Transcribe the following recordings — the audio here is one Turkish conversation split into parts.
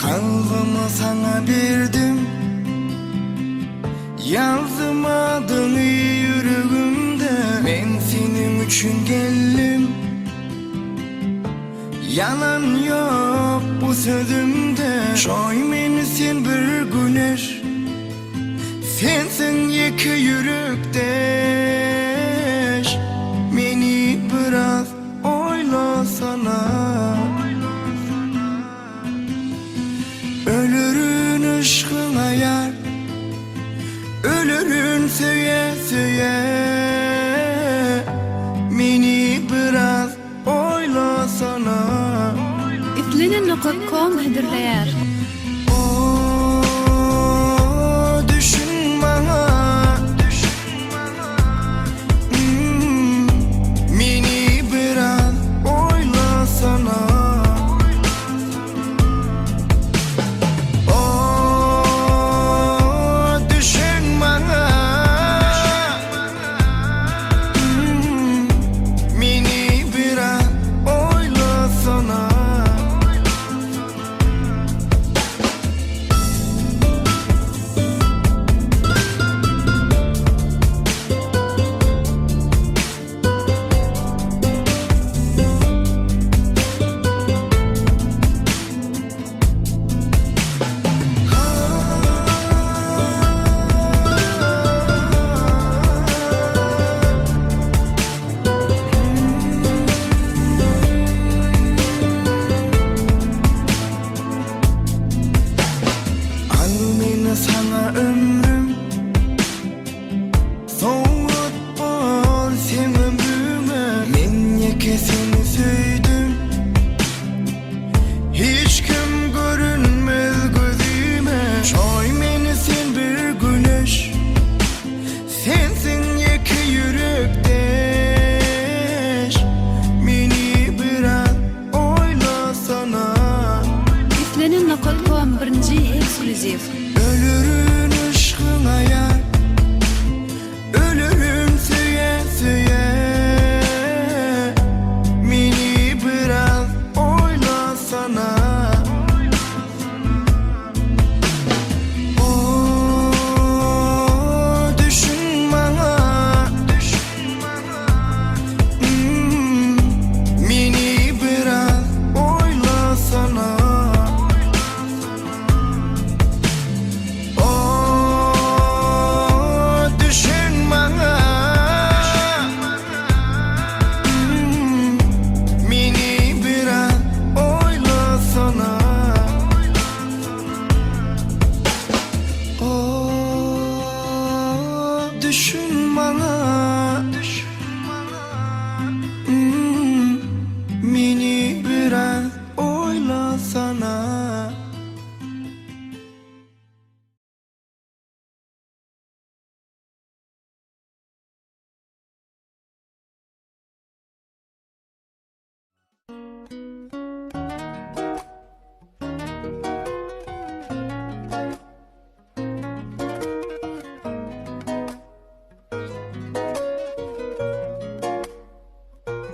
Kalbimi sana verdim, yazmadın yüreğimde. Men senin üçün geldim, yalan yok bu sözümde. Şoy meni sen bir güneş, sensin iki yürekteş. Meni biraz oylasana. Ölürün ışkına yar, ölürün söye söye. Meni biraz oylasana. İflinin.com hedirleyer. Düşün bana, meni biraz oylasana. Sana ömrüm soğut bol sen ömrüme. Men yeke seni söydüm, hiç kim görünmez gözüme. Şoy meni sen bir güneş, sensin yeke yürekteş. Meni biraz oylasana. İflinin.com birinci eksklusif. Ölürün ışkına yar, ölürüm söye söye. Meni biraz oylasana. Düşün bana, meni biraz oylasana. Düşün bana, meni biraz oylasana.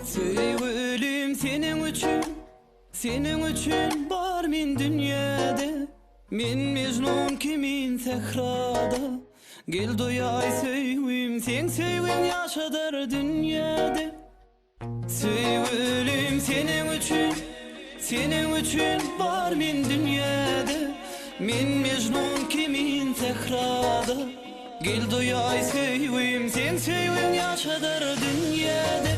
Sevgilim senin üçün var min dünyada. Men mecnun kimin sehrada. Gel doyay sevgim, sen sevgin yaşadır dünyada. Sevgilim senin üçün var min dünyada. Men mecnun kimin sehrada. Gel doyay sevgim, sen sevgin yaşadır dünyada.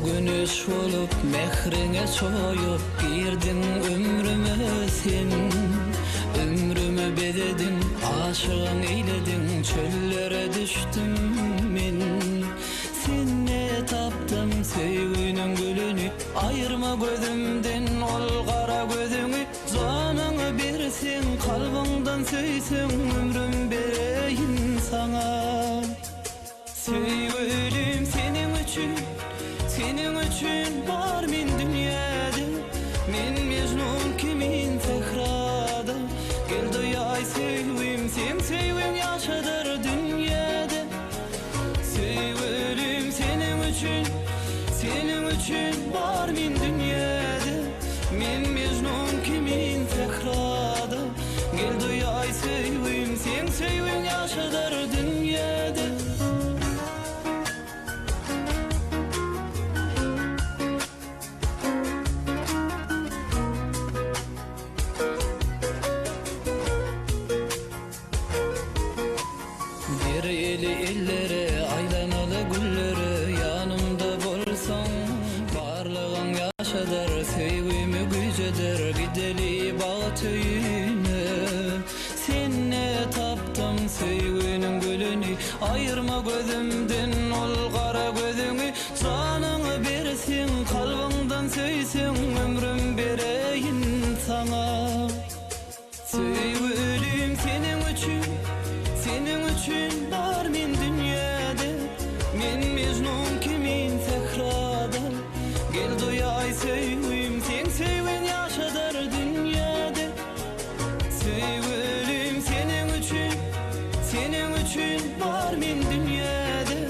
Güneş olup mehrine soyup girdin ömrüme sen. Ömrümü bededin aşığın eyledin, çöllere düştüm men. Senne tapdım sevginin gülünü, ayırma gözümden ol kara gözünü. Canını bersin, kalbından söysin, ömrüm bereyim sana. Sevgilim senin için var min dünyada. Men mecnun kimin tehrada. Gel duyay sevgim, sen sevgin yaşadır dünyada. Sevgilim senin için var min dünyada. Men mecnun kimin tehrada. Gel duyay sevgim, sen sevgin yaşadır dünyada. Bir eli ellere, aylanalı güllere, yanımda bolsan barlığın yaşadır, sevgimi gücedir, gideli bağ töyüne. Senne tapdım sevginin gülünü, ayırma gözümden ol kara gözünü. Canını bersin, kalbından söysin, ömrüm bereyim sana. Sevgilim senin için var min dünyada. Men mecnun kimin tehrada. Gel duyay sevgim, sen sevgin yaşadır dünyada. Sevgilim senin için var min dünyada.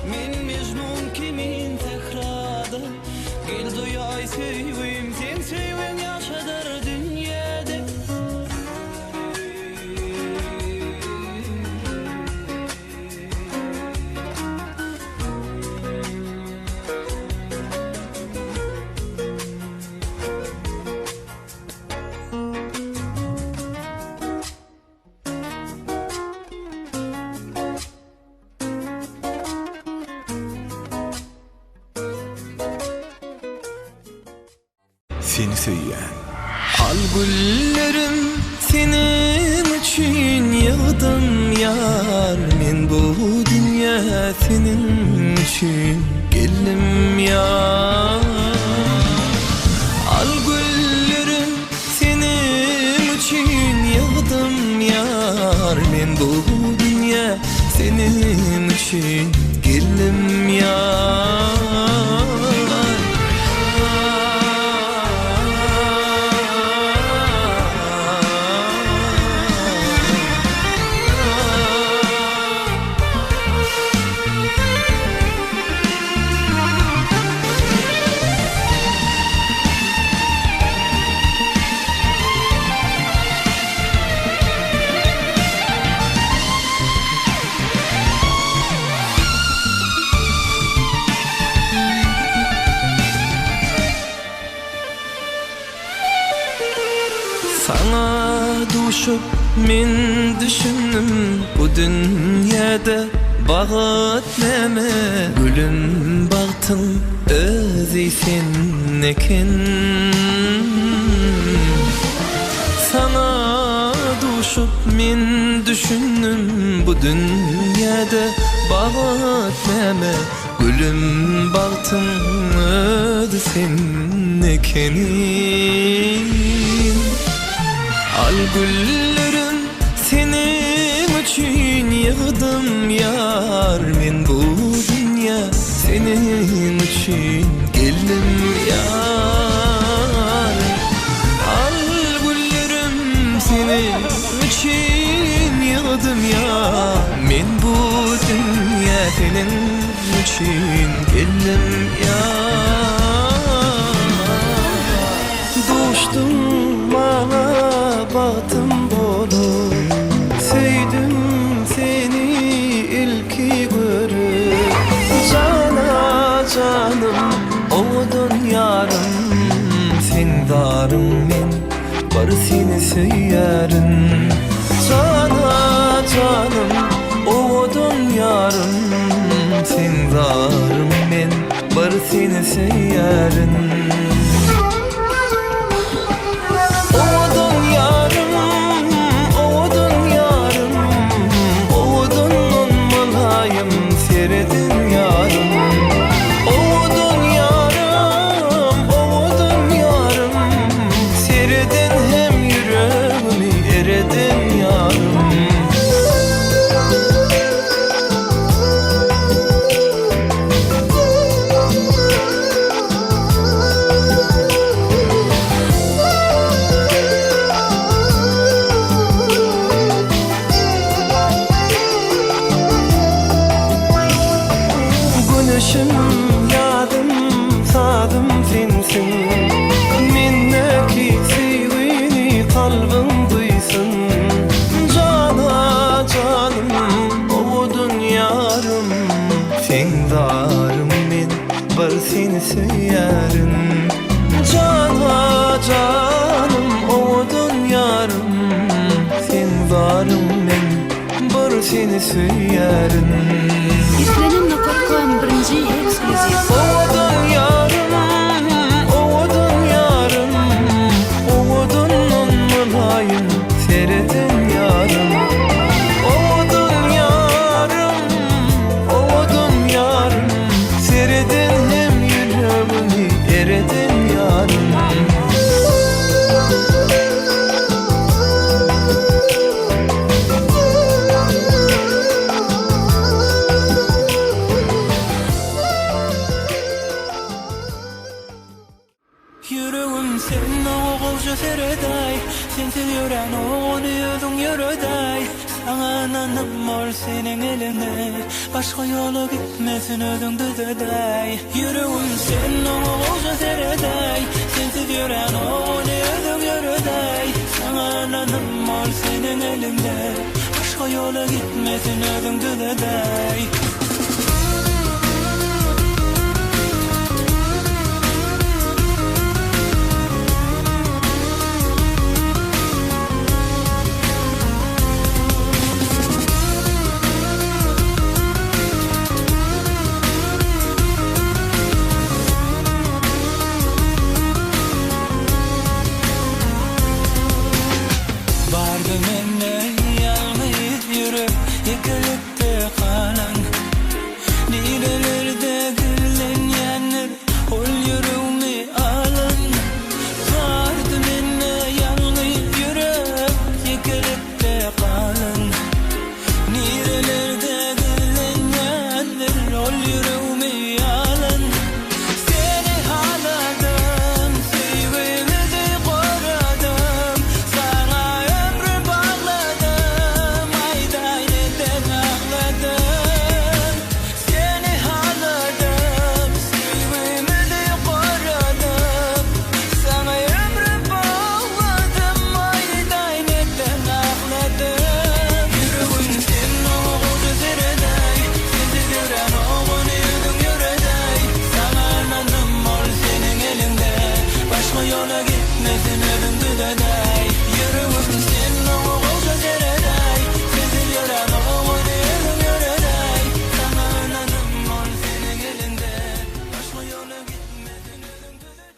Men mecnun kimin tehrada. Gel duyay sevgim, sen sevgin yaşadır dünyada. Seni söyleyen Al güllerim senin için yağdım yar. Men bu dünya senin için geldim yar. Al güllerim senin için yağdım yar. Men bu dünya senin için geldim yar. Sana düşüp men düşündüm, bu dünyada bağıt neme. Gülüm baktın özü sen eken. Sana düşüp men düşündüm, bu dünyada bağıt neme. Gülüm baktın özü sen eken. Al güllerim senin için yağdım yar. Men bu dünya senin için geldim yar. Al güllerim senin için yağdım yar. Men bu dünya senin için geldim yar. Dostum bana baktım bolu, sevdim seni ilki görüp. Cana canım oğudun yarım, sen darım men var seni söylerim. Cana canım oğudun yarım, sen darım men var seni söylerim. Oğudun yarım, oğudun yarım, yarım men bir seni söylerim. Yüzlenin Nokorkon birinci ekskluziv. Oğudun yarım, oğudun yarım, oğudun mulayim seredin yarım. Oğudun yarım, oğudun yarım, seredin hem yüreğimi eredin yarım. Yüreğim senin oğulca sereday, sensiz yüren oğunu yüzün yürüday. Sana nanım ol senin eline, başka yola gitmesin özüngde deday. Yüreğim senin oğulca sereday, sensiz yüren oğunu yüzün yürüday. Sana nanım ol senin elinde, başka yola gitmesin özüngde deday. Vardı menne yalnız yürüp yıkılıktı kalan. Nirelerde güllenyenler ol yüreğimi alın. Vardı menne yalnız yürüp yıkılıktı kalan. Nirelerde güllenyenler ol yüreğimi alın. Seni haladım, sevgimizi korudım. Sana ömrü bağladım, aydayneden ağladım. Seni haladım, sevgimizi korudım. Sana ömrü bağladım, aydayneden ağladım. Yüreğim senin oğulca sereday, sensiz gören oğunu yüzün yürüday. Sana nanım ol senin elinde, başka yola gitmesin özüngde deday. Yüreğim senin oğulca sereday, sensiz gören oğunu yüzün yürüday. Sana nanım ol senin elinde, başka yola gitmesin özüngde deday.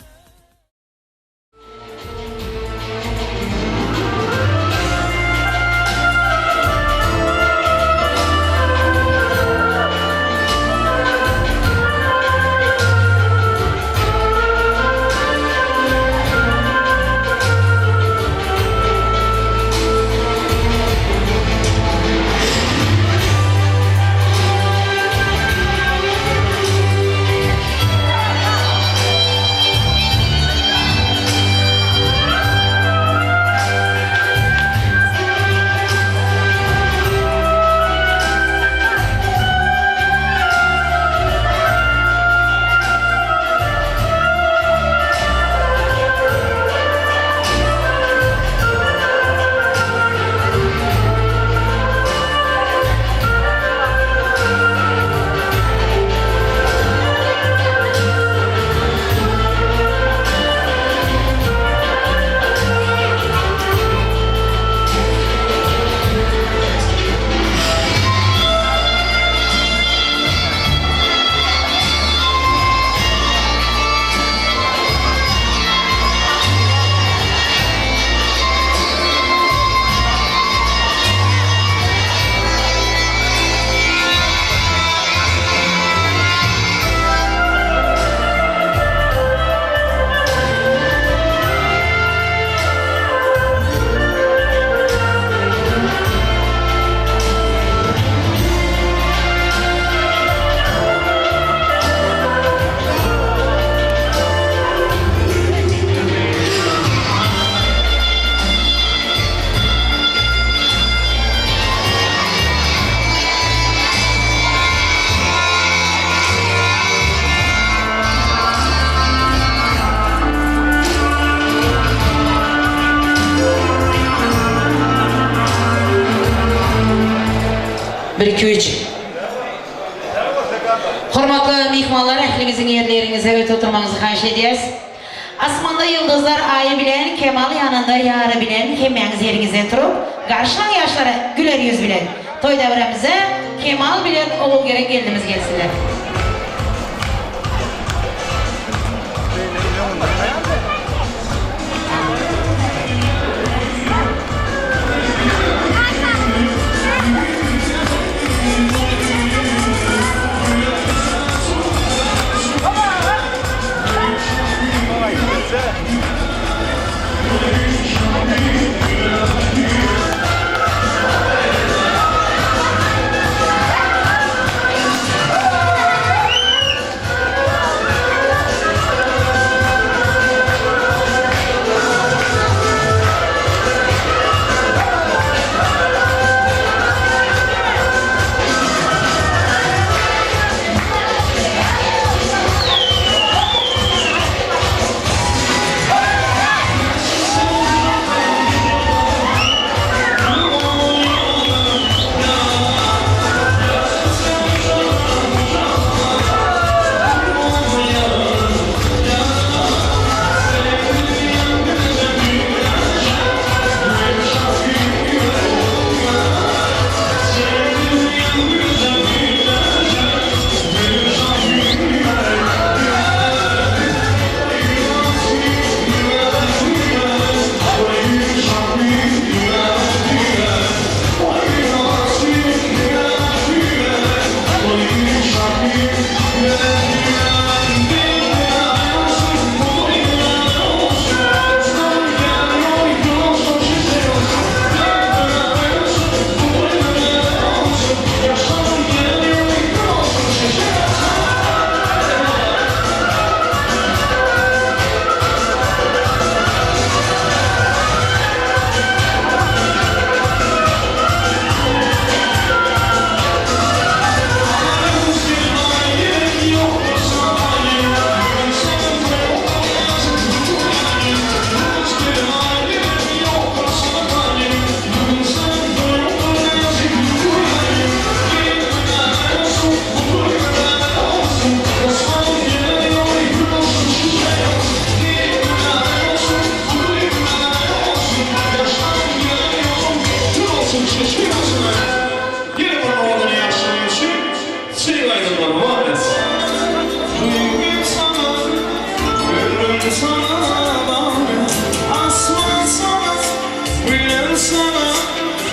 Bir iki üç. Hormatly mehmanlar, ählimizin yerleriňize öýüp oturmaňyzy haýyş edýäs. Asmanda yıldızlar ayı bilen, Kemal yanında yarı bilen, hemmeňiz yerinizden turup, garşylan yaşlara güler yüz bilen. Toy davramize Kemal bilen oğul gerek geldimiz gelsinler.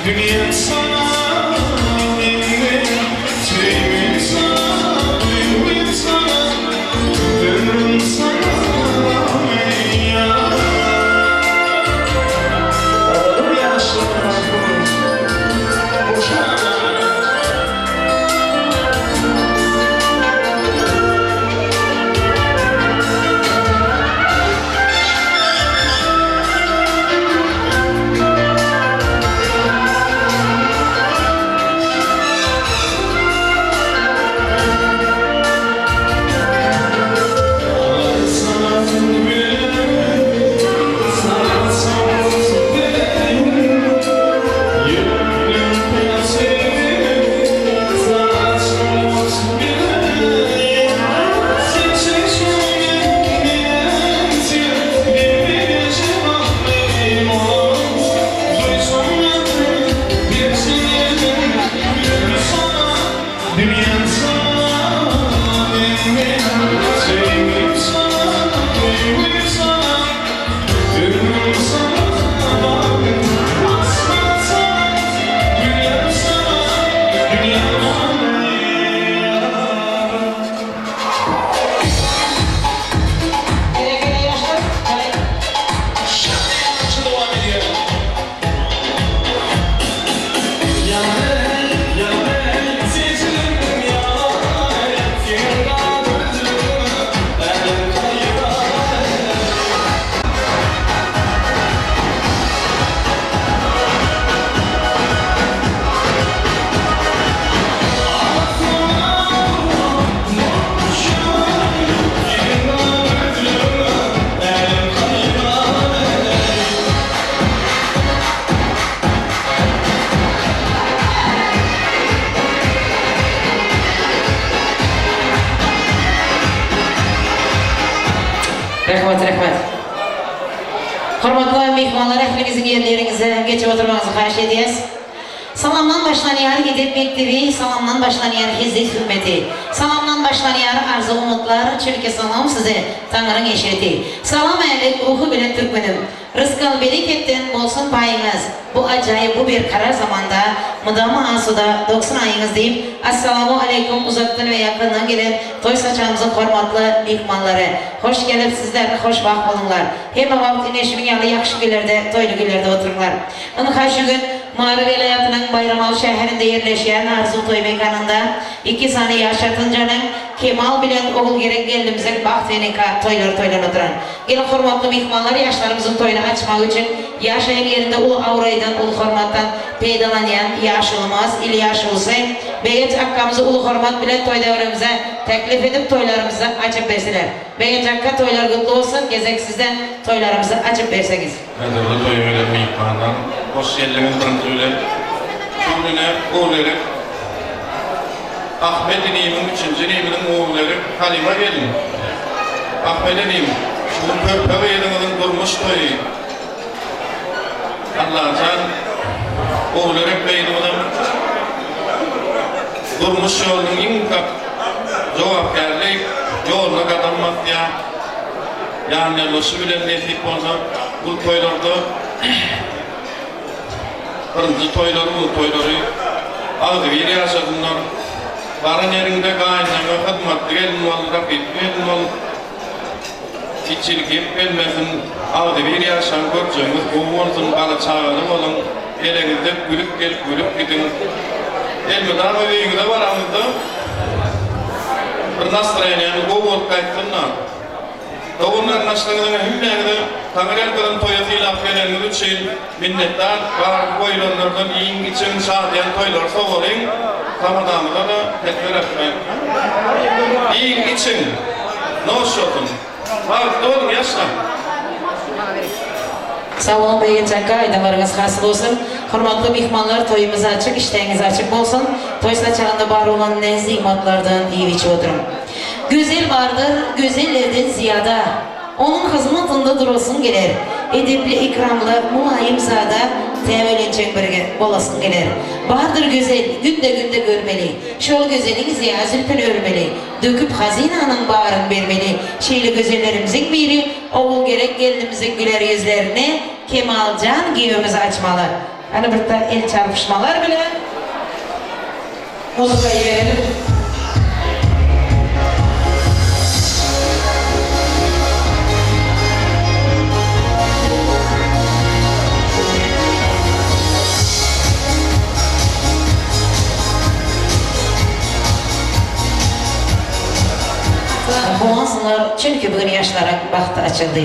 Dünya sana, sevgim sana, duyguym sana, ömrüm sana, ey yar. Oğlum yaşlar boşa. Rahmat, rahmat. Hormatly mehmanlar, ählinizin yerleriňize geçip oturmaňyzy haýyş edýäs. Salamdan başlanýar Gedep mektebi, salamdan başlanýar hizmet hürmeti, salamdan başlanýar arzu umutlar, çölke salam size Taňryň eşreti. Salam älik ruhu bilen türkmenim. Rızkal bereketten bolsun payınız. Bu acayip bu bir karar zamanda mıdamı asuda 90 ayınız deyip Assalamu aleykum uzaktan ve yakından gelen toy saçağımızın hormatlı mehmanları. Hoş gelip sizler hoş bak olunlar. Hem vaktin eşimin yanı yakşı günlerde, toylu günlerde otururlar. Onun karşı gün Mağrı Velayatının Bayramal şehrinde yerleşen Arzu Toy Mekanında 2 saniye yaşatıncanın Kemal bilen oğul gerek geldimizin Bahteneka toylar oturan. Gelin hormatlı mehmanlar yaşlarımızın toyunu açmak için yaşayan yerinde ulu avraydan, ulu hormattan peydalanan yaşılımız İlyas Hüseyin Begeç Akka'mızı ulu hormat bilen toy devrimize teklif edip toylarımızı açıp verseler. Begeç Akka toylar kutlu olsun, gezek sizden toylarımızı açıp verseniz. Kaderli toy öyle mehmanlar, hoş geldiniz birinci öyle. Şunluğuna oğulları, Ahmet İneyim'in 3. İneyim'in oğulları Halima gelin. Ahmet İneyim, şunun pörpöve yedinizin durmuş toyu. Allah'tan oğulları beynimden durmuş yolun inkak cevapkarlık yoluna kadanmak ya. Yani losu bilen nesip olsa bu toylarda birinci toyları, bu toyları ağzı bir yaşadınlar. Varın yerinde kaynağına hizmetli gelin ol, rakip gelin ol. İçilgip gelmesin, ağzı bir yaşan göreceğiniz bu olsun, bana çağırın olun. Elinizde gülüp gelip gülüp gidin. Elmi daha ve büyüğüde var ağızda. Bir nasrayanı bu olup kayıttınlar. Doğumların açlığının hümmeyinde Tanrı'nın toyatıyla affedeniniz için minnettar var koyulanlardan iyin için şadiyen toylar soğurun. Kamadamıza da tekrar etmeyin. İyin için ne olsun? Var doğru yaşla. Sağ olun Begeç Akka, aydanlarınız hasıl olsun. Hormatlı mehmanlar toyumuz açık, işleriniz açık olsun. Toy saçağında var olan nezli imatlardan iyi içi oturun. Güzel vardır, güzellerden ziyada. Onun hizmetinde durulsun gelir. Edepli, ikramlı, mulayim zada, temelenecek birge bolasın gelir. Vardır güzel, günde görmeli. Şol güzelin ziya zülfün örmeli. Döküp hazinanın bağrını vermeli. Şeyli güzellerimizin biri, oğul gerek geldimizin güler yüzlerine Kemalcan giyimizi açmalı. Hani burada el çarpışmalar bile. Muzikayı verelim. Boğazlar çünkü bugün yaşlara baktı açıldı.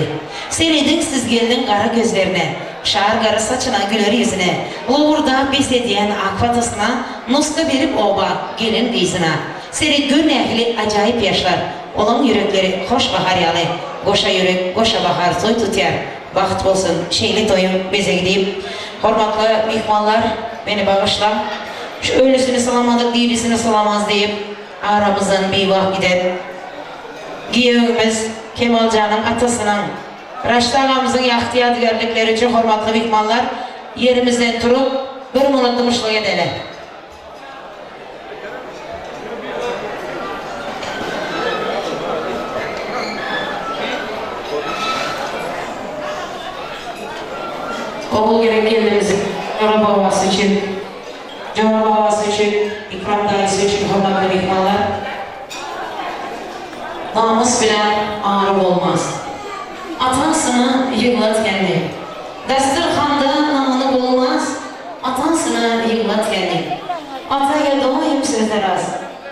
Seyredin siz geldin kara gözlerine, şağır kara saçına güler yüzüne, Loğurda besediyen akvatasına, nuska verip oba gelin kızına. Seyred gön ehli acayip yaşlar, onun yürekleri hoş bahar yalı, koşa yürek, koşa bahar toy tutar. Baht olsun, şeyli toyum bize gideyim. Hormatlı mehmanlar, beni bağışla. Şu ölüsünü salamadık, dirisini salamaz deyip, aramızdan bir vah gider. Giyöğümüz Kemalcan'ın atasının, Raşid ağamızın yahtiyatgarlıkları için hormatlı mehmanlar yerimizden turup bir minutlumışlık edelim. Oğul gerek kendimizin Yora babası için, Cora babası için, İkram dairesi için hormatlı mehmanlar. Namus bilen ağrı olmaz. Atasını yıklat kendi. Dasturxanda namını olmaz. Atasını yıklat kendi. Ataya daim sözler az.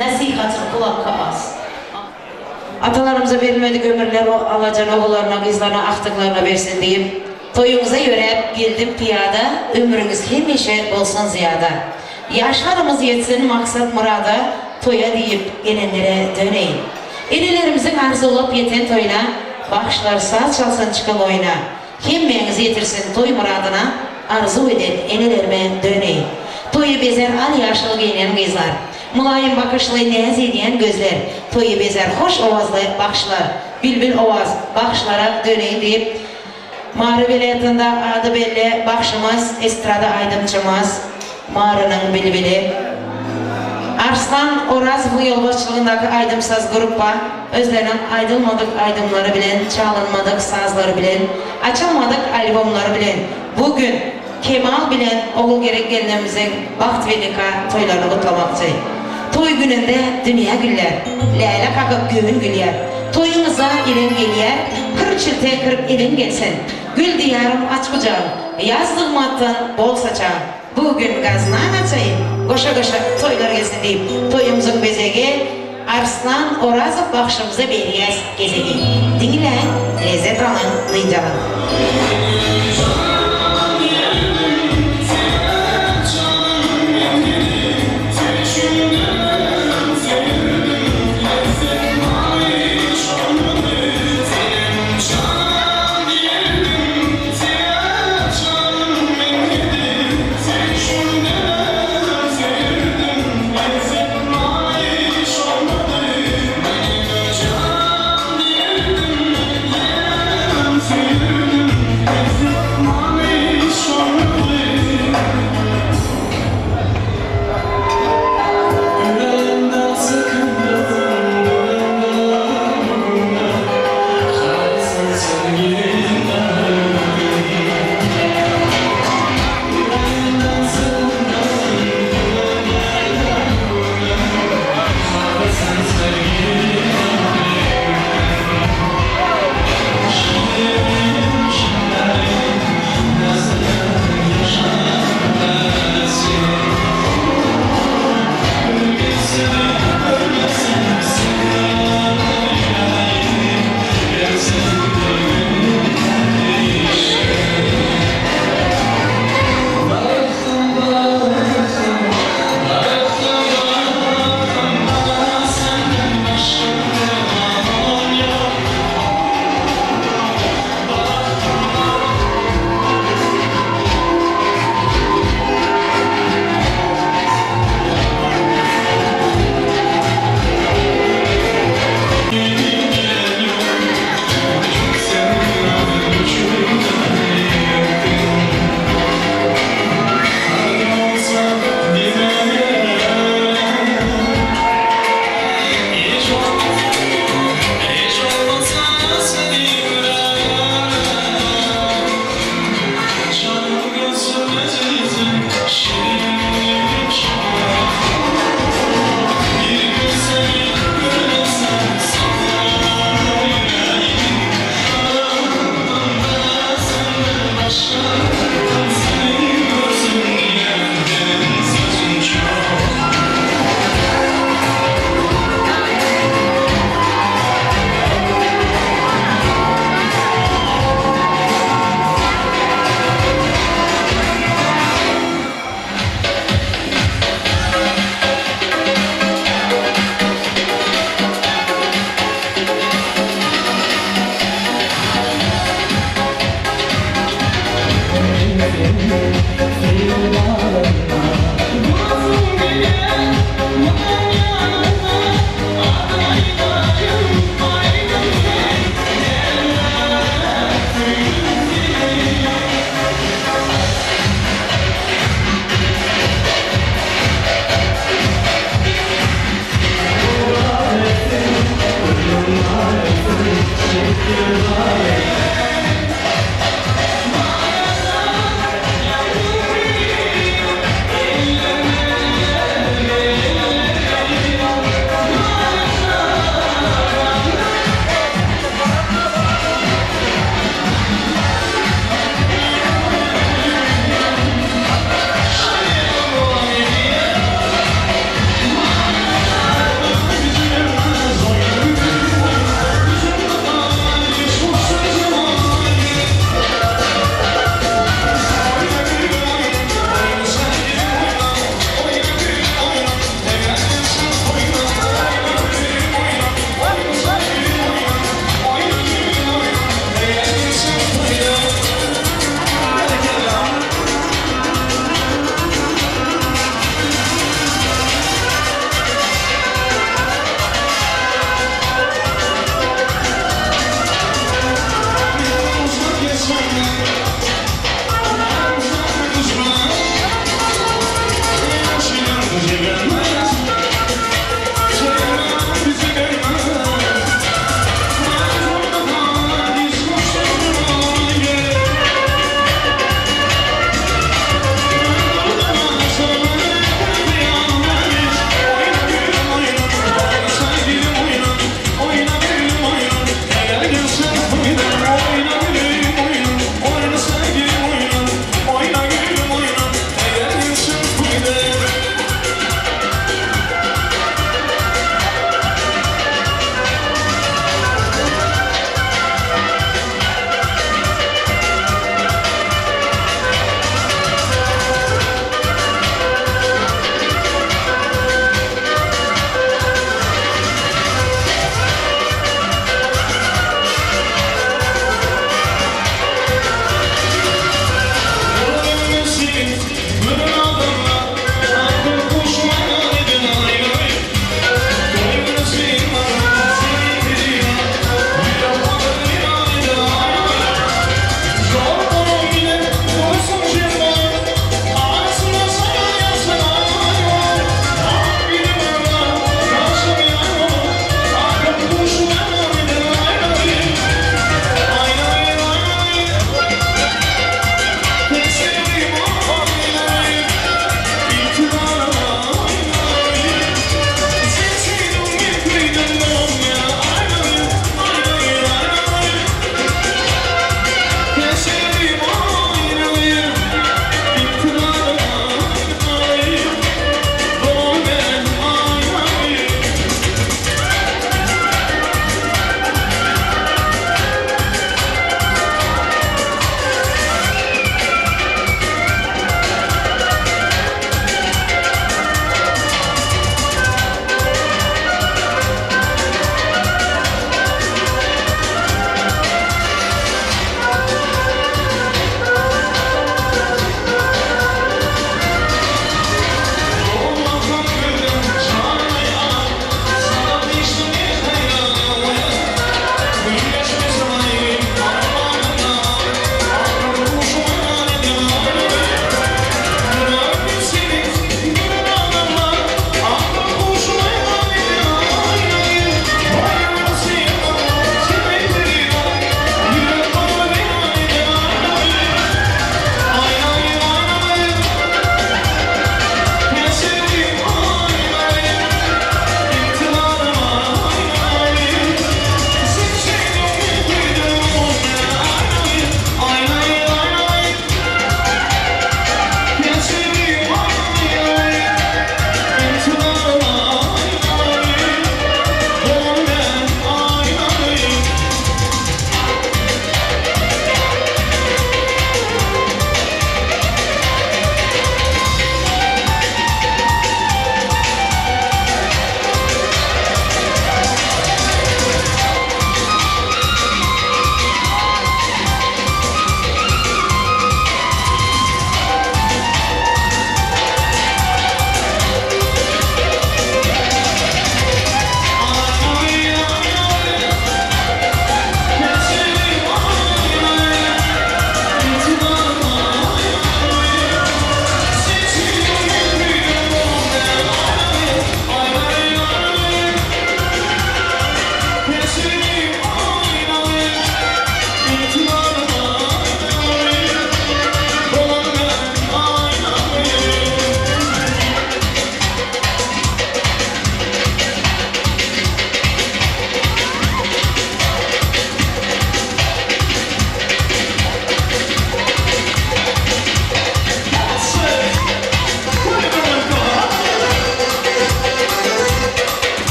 Nasihatın kulakka az. Atalarımıza verilmedik ömürler alacan oğullarına, kızlarına, aktıklarına versin deyip toyumuza göre geldim piyada, ömrünüz hemişe olsun ziyada. Yaşlarımız yetsin maksat murada, toya deyip gelenlere döneyim. Elelerimizin arzu olup yeten toyuna, bakışlar saz çalsın çıkın oyuna. Hemmeniz yetirsin toy muradına, arzu eden enelerime döneyim. Toyu bezer al yaşlı giyinen kızlar, mulayim bakışlı nez ediyen gözler, toyu bezer hoş ovazlı bakışlar, bülbül ovaz bakışlara döneyim deyip, Mağrı vilayetinde adı belli bakşımız, estrada aydımçımız, Mağrı'nın bilbili. Arslan Oraz bu yol başçılığındaki aydımsaz gruppa özlerinin aydılmadık aydımları bilen, çalınmadık sazları bilen, açılmadık albomları bilen, bugün Kemal bilen oğul gerek gelinimizin baht velika toylarını kutlamakçı. Toy gününde dünya güller, leyla kakıp göğün güller. Toyunuza ilin gelyer, kır çilte kırıp ilin gelsin. Gül diyarım aç kucağım, yazdık mattan bol saçağım. Bugün gaznan açayım, koşa koşa toylar gelsin deyip toyumuzun bezegi Arslan Orazov bakışımıza beriyaz gezegi. Dinleyin, lezzet alın, dıycalın. Come on.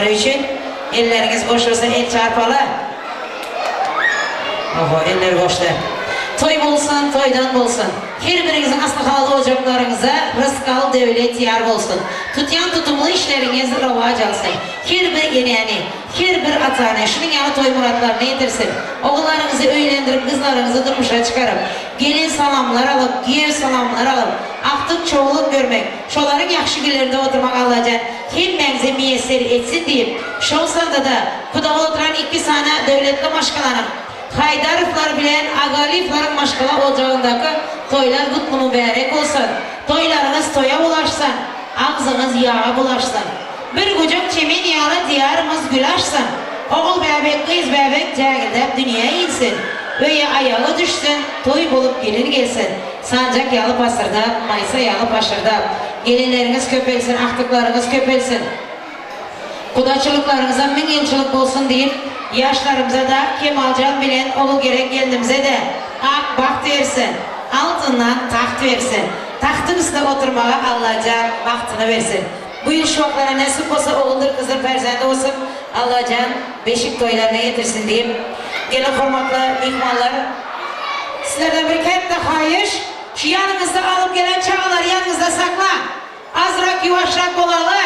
çağırmaları için. Elleriniz boş olsa el çarpalı. Oho, eller boşta. Toy bolsun, toydan bolsun. Her birinizin aslı halı ocaklarınıza rızkal devlet yar bolsun. Tutyan tutumlu işleriniz ravac alsın. Her bir geneni, her bir atane şunun yanı toy muratlarını yetirsin. Oğullarınızı öğlendirip, kızlarınızı durmuşa çıkarıp, gelin salamlar alıp, giyer salamlar alıp, aktık çoğuluk görmek, şoların yakşı günlerinde oturmak alacaksın. Hemmenize miyeseri etsin deyip, şolsanda da kudağa oturan 2 tane devletli maşkalanın, Haydarıflar bilen Agalifların maşkala ocağındaki toylar kutlu mübarek olsun. Toylarınız toya bulaşsın. Ağzınız yağa bulaşsın. Bir kucak çemin yağlı diyarımız gül açsın. Oğul bebek, kız bebek cagildep dünyaya insin. Öye ayağı düşsün, toy bulup gelin gelsin. Sancak yalı pasırda, maysa yalı paşırda. Gelinleriniz köpelsin, aktıklarınız köpelsin. Kudaçılıklarınıza 1000 yılçılık olsun deyip, yaşlarımıza da Kemalcan bilen oğul gerek kendimize de ak baht versin, altından taht versin. Tahtın üstüne oturmaya Allah-Can bahtını versin. Bu yıl şu vaklara nasip olsa oğuldur kızdır perzende olsun. Allah-Can beşik toylarına getirsin diyeyim. Gelin hürmetli mihmanlar. Sizlerden bir kent de hayır. Şu yanınızda alıp gelen çağları yanınızda sakla. Azrak yuvaşrak olalı.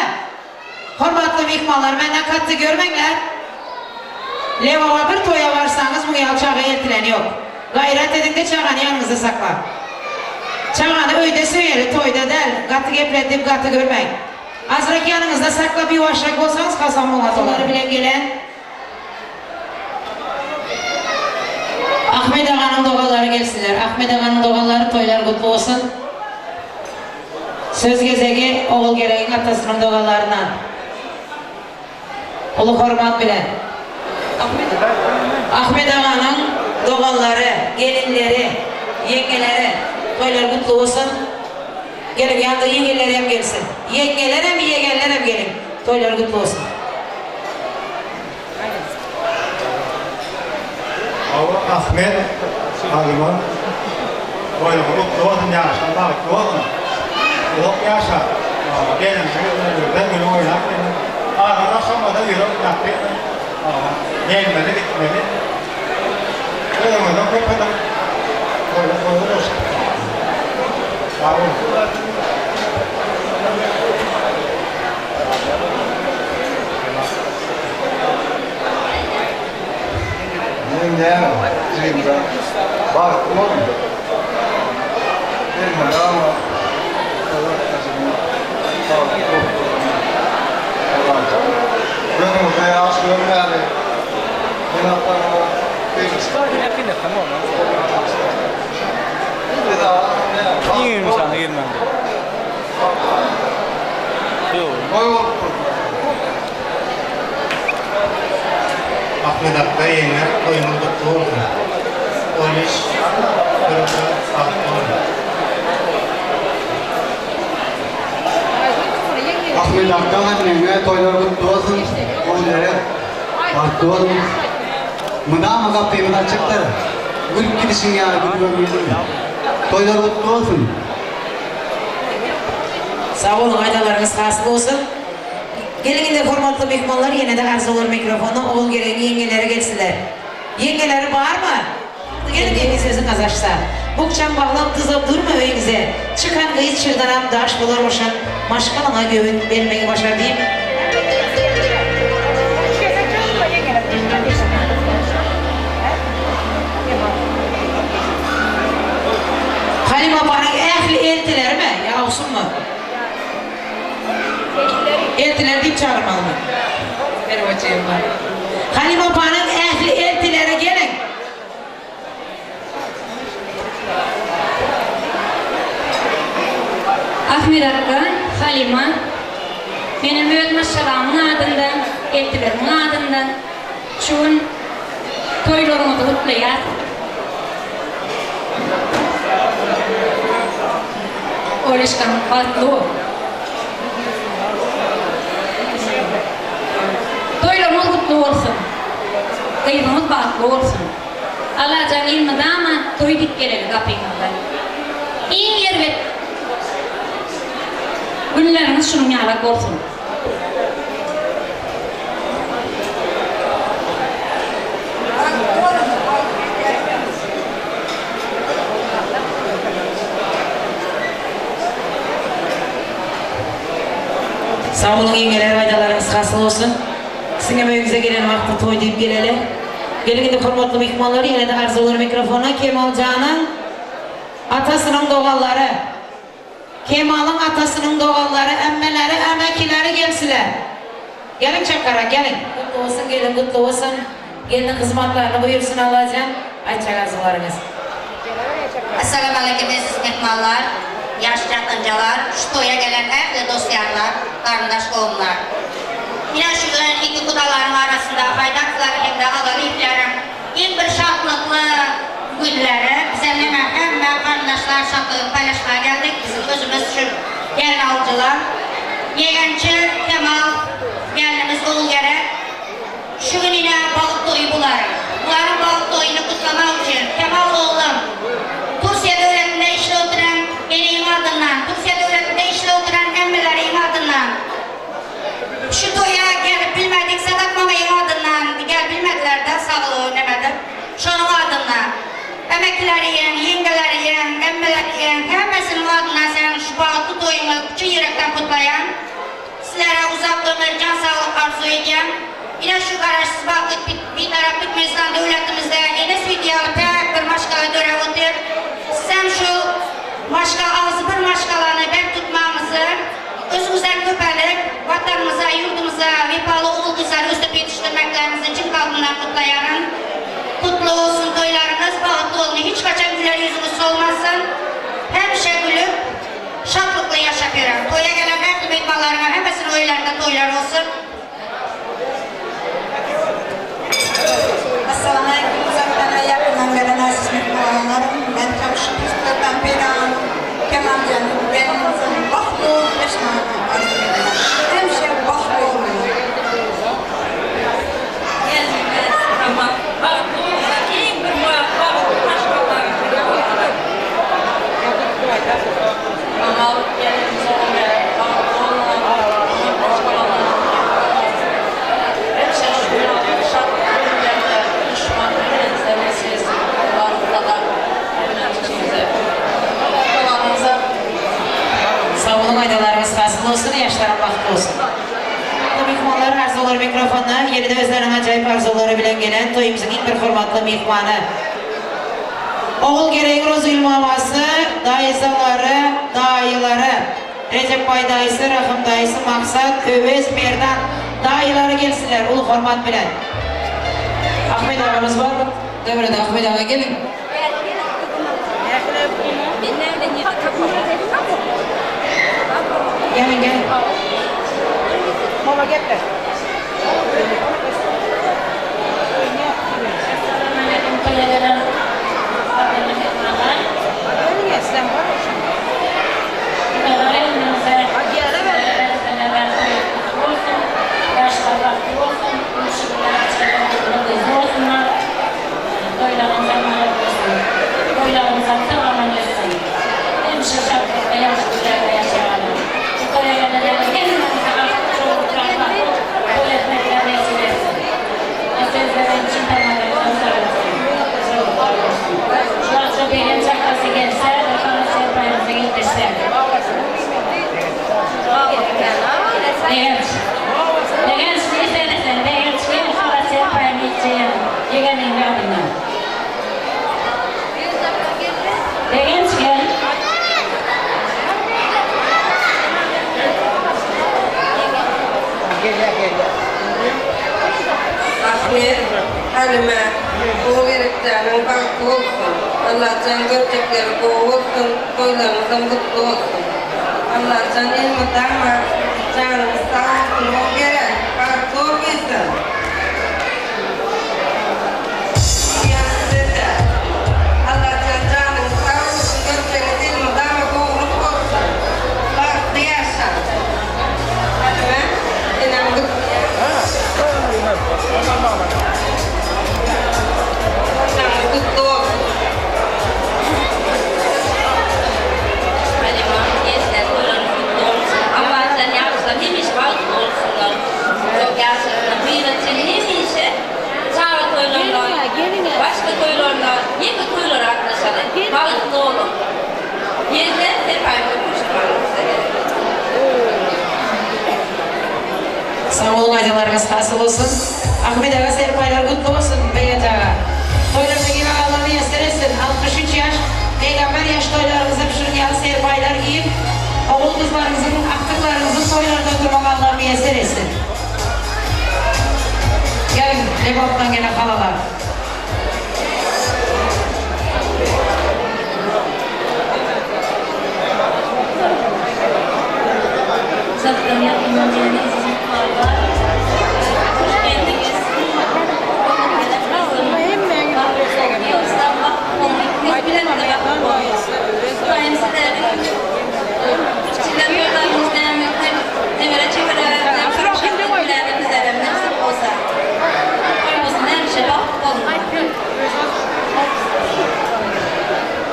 Hürmetli mihmanlar, benden katlı görmekler. Levava bir toya varsanız bu yalçağı eltilen yok. Gayret edin de çağını yanınızda sakla. Çağını öyde söyle, toyda del. Katı gepletip katı görmek. Azrak yanınızda sakla, bir yuvaşrak olsanız kazan muğatoları bile gelen. Ahmet Ağa'nın doğaları gelsinler. Ahmet Ağa'nın doğaları toylar kutlu olsun. Söz gezege oğul gereğin atasının doğalarından. Ulu hormat bilen. Ahmet Ağa'nın doğalları, gelinleri, yengeleri toylar kutlu olsun. Gelin yanında yengeler hem gelsin. Yengeler hem yegenler hem gelin. Toylar kutlu olsun. Ahmet Ağa'nın toylar kutlu olsun ya. Allah kutlu olsun. Yok yaşa. Gelin ben günü oynak. Ağa'na sonra da yürüp yaptık. Gelmedi gitmedi. Öyle köpeden toylar olsun. Sağ olun. Ne? Zimra. Bak, oğlum. Benim ama Allah kazanıyor. Gönül beyaz görmeli. Ben hatta Niye sana girmem? Yok. Ahmet Akbay yenger toyumuz kutlu olsun. Polis, kırıklı, aklı olsun. Ahmet Akbay toylar kutlu olsun. Onları kutlu olsun. Mına kapıyı açıklar. Gülüp gidişin ya, toylar kutlu olsun. Sağ olun, aydalarınız hasıl olsun. Gelin de formatlı mihmanlar yine de arz olur mikrofonu. Oğul gereğin yengeleri gelsinler. Yengeleri var mı? Gelin yenge sözün kazaşsa. Bukçan bağlam tızıp durma öyünüze. Çıkan kıyız çırdanam daş bulur boşan. Maşkalına göğün vermeyi başar diyeyim. Halim Apa'nın ehli eltiler mi? Ya olsun mu? Eltiler deyip çağırmalı mı? Benim açığım var. Halim Apa'nın ehli eltilere gelin. Ahmet Akka, Halima, benim öğretmen şalamın adından, eltilerimin adından, şun toylarımı kutlayar. Oğleşkanın farklı. Toylarımız kutlu olsun. Kıyımımız farklı olsun. Allah-Can ilmide ama toy dik gelelim kapıyımızda. İyi yer ve günlerimiz şunun yalak olsun. Sağ olun yengeler, aydalarınız hasıl olsun. Sizin emeğinize gelen vakti toy deyip geleli. Gelin de hürmetli mihmanları yine de arz olur mikrofona. Kemal Can'ın atasının doğalları, Kemal'ın atasının doğalları, emmeleri, emekileri gelsiler. Gelin çakara, gelin. Kutlu olsun, gelin kutlu olsun. Gelin hizmetlerini buyursun alacağım. Ayçak arzularınız. Assalamu alaikum aziz mehmanlar, yaşlı yakıncalar, şu toya gelen evli dostlarlar, kardeş oğullar. Yine şu iki kudaların arasında haydatlar hem de adalı iplerim, ilk bir şartlıklı günleri bizimle hem kardeşler şartlığı paylaşmaya geldik. Bizim özümüz şu gelin alıcılar. Yegenci Kemal geliniz oğul gerek. Şu gün yine balık toyu bularım. Bunların balık toyunu kutlamak için Kemal oğlum Türkiye Devleti'nde işle oturan gelin adından, Türkiye Devleti'nde işle oturan emmilerin adından şu toya gelip bilmedik Sedat Mama'nın adından gel bilmediler de sağlığı önemedim. Şunun adından emeklilerin, yengelerin, emmilerin hepsinin adından senin şu balıklı toyunu bütün yürekten kutlayan sizlere uzak ömür, can sağlık arzu edeceğim. Yine şu kararsız baktık bir taraf Türkmenistan devletimizde yeni stüdyalı pek bir maşkalı dörev otur. Sen şu maşka ağzı bir maşkalarını ben tutmamızı özümüzden köpelik, vatanımıza, yurdumuza, vefalı oğul kızları üstüp yetiştirmeklerimizi için kalbından kutlayarım. Kutlu olsun toylarınız, balıklı olun, hiç kaçan güler yüzünüz olmasın. Hemşe gülüp şartlıkla yaşapıyorum. Toya gelen her mehmanlarına hepsinin oylarında toylar olsun. Assalamu alaikum, uzaktan ve yakından gelen aziz mehmanlarım. Ben Çavuş'un Üstlerden Peygamber Kemal Can'ın benim baklı yaşamını arzu ederim. Hemşe baklı olmuyor. Gelmez ama baklı olsa iyi bir baklı başkalar. Ama geliniz olmayan baklı olmayan başkalar. Hemşe şuna şartlı. Sağ olun, aydalarımız hasıl olsun, yaşların vakti olsun. Bu mihmanlar arz olur mikrofona, yeni de özlerinin acayip arzuları bilen gelen toyumuzun ilk bir hürmetli mihmanı. Oğul gereği Rozu İlmaması, dayısaları, dayıları, Recep Bay dayısı, Rahim dayısı, Maksat, Övez, Merdan dayıları gelsinler, ulu hürmet bilen. Ahmet ağamız var mı? Devrede Ahmet ağa gelin. Gelin gelin. Mama getir. Ahmet, Halime, o gereklerinin farklı olsun. Allah can görecekleri bol olsun, toylarımızın mutlu olsun. Allah can ilmiden ve canımız sağ olsun, o gerek, farklı olsun. Allah can canımız sağ olsun, görecekleri ilmiden ve bolluk olsun. Farklı yaşam. Halime, inandık. Kutlu olsun. Allah'tan yapsın, hiç balık olsunlar. Çok gerçekten bir aydalarınız hasıl olsun. Ahmet Ağa serpaylar kutlu olsun. Beyat Ağa. Toylardaki Allah'ını yesteresin. 63 yaş. Peygamber yaş toylarınızı pişirgen serpaylar giyip oğul kızlarınızın, aktıklarınızın toylarda oturmak Allah'ını yesteresin. Gelin, Lebap'tan gene halalar. Zaten yapımdan yani izin var. Hoş geldiniz.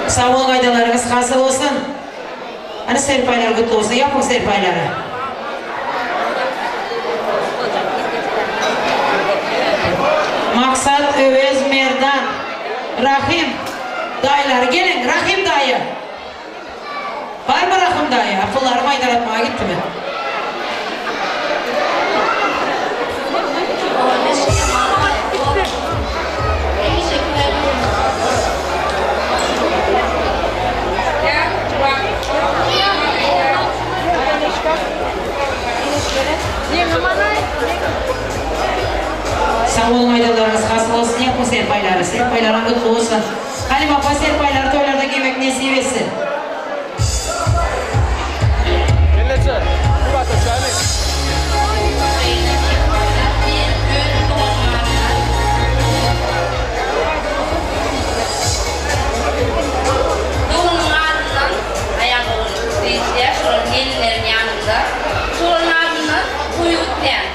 Sağ olun, aydalarınız hasıl olsun. Hani serpaylar kutlu olsun, yapın serpayları. Maksat, Övez, Merdan, Rahim, dayıları gelin, Rahim dayı. Var mı Rahim dayı? Akıllarım aydaratmaya gitti mi? Sağ olun, aydalarınız hasıl olsun, yapın serpayları. Serpaylara kutlu olsun. Halim Apa serpayları toylarda giymek nasip etsin. Doğunun ardından ayak olur. Seyirciler şuranın gelinlerin yanında. Şuranın ardından uyutlayan.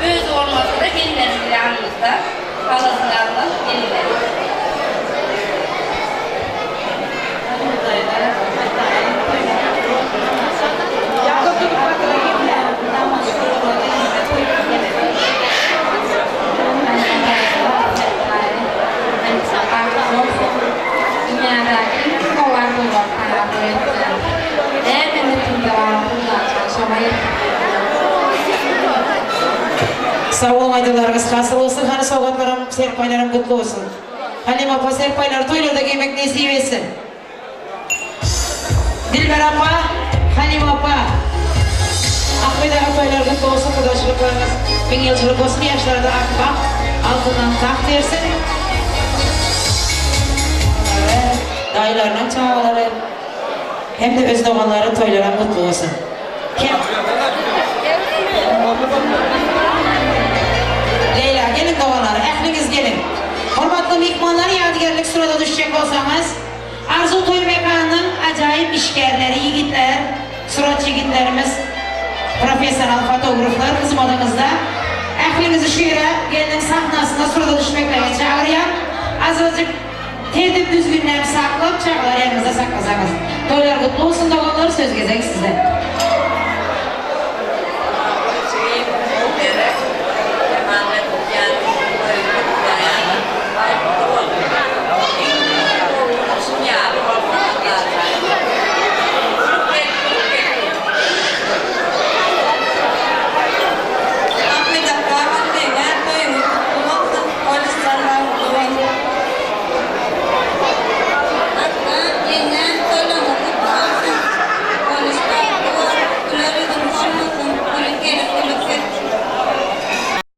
Öz olmasa da gelinlerin yanımızda. Halasılarla gelinlerin. Sağ olun, aydalarınız hasıl olsun. Hani soğuklarım, serpaylarım kutlu olsun. Halim Apa serpaylar toylarda giymek nasip etsin. Dilber Apa, Halim Apa. Ahmet Ağa toylar kutlu olsun. Kudaşlıklarınız bin yılcılık olsun. Yaşlarda akbak, altından taht versin. Evet, dayılarının çağları hem de öz doğanların toylara mutlu olsun. Kim? Leyla, gelin doğanlar, ehliniz gelin. Hormatlı mihmanlar, yadigarlık sırada düşecek olsanız, Arzu Toy Mekanı'nın acayip işgerleri, yiğitler, suratçı yiğitlerimiz, profesyonel fotoğraflar bizim adımızda. Ehlinizi şu yere gelin sahnasına sırada düşmekle çağırıyan, azıcık tedip düzgünlerini saklayıp çağlar yanınıza saklasanız. Toylar kutlu olsun, doğanlar söz gezek sizde.